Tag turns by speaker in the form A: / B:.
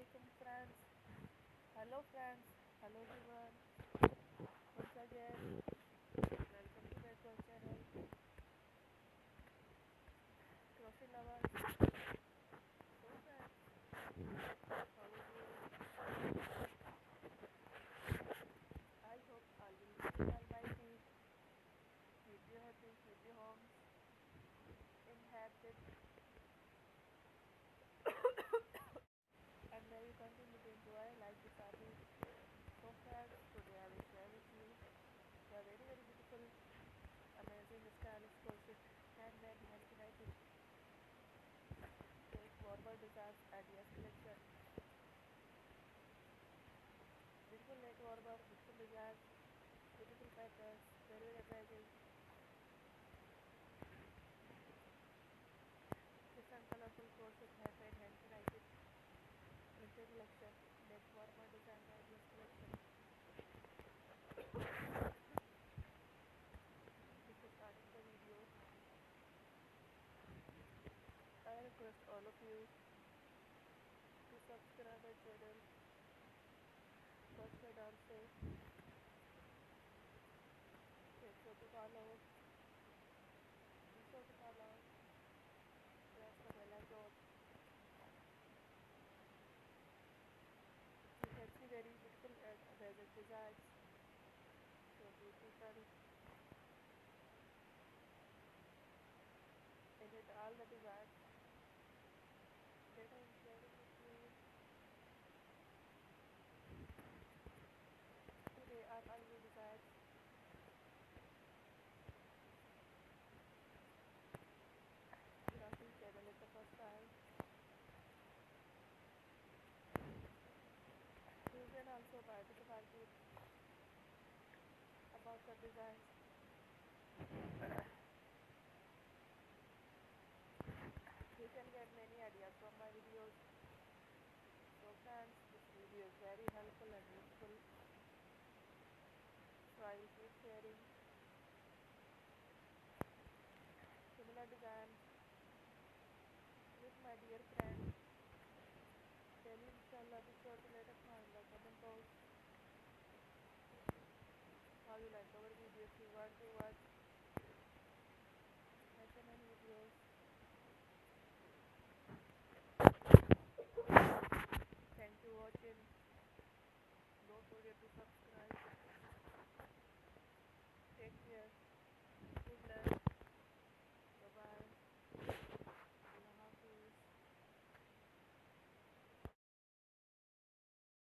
A: alaikum friends. Hello friends. Hello everyone. Once again, welcome to back to our channel. Crochet lovers. So friends, how are you? I hope all will be in Almighty. Keep you happy, keep your homes inhabited, and may you continue to enjoy like this hobby. So friends, today I will share with you the very beautiful, amazing stylish crochet handmade hand-created cake warmer designs ideas collection. Beautiful neck warmer, beautiful designs, beautiful patterns, very amazing. Different colorful crochet handmade hand-created printed collection. Neck warmer design ideas collection. Before starting the video, I request all of you to subscribe my channel. First and also make sure to follow. Be sure to follow. Press the bell icon. You can see very beautiful and amazing designs. So beautiful in it all the designs that I am sharing with you. Today are all new designs. If you are watching channel at the first time, you can also buy to the market about the designs. You can get many ideas from my videos. So friends, this video is very helpful and useful. So I will keep sharing similar designs with my dear friends. Then inshallah be sure to let us know in the comment box how you like our video. If you want to watch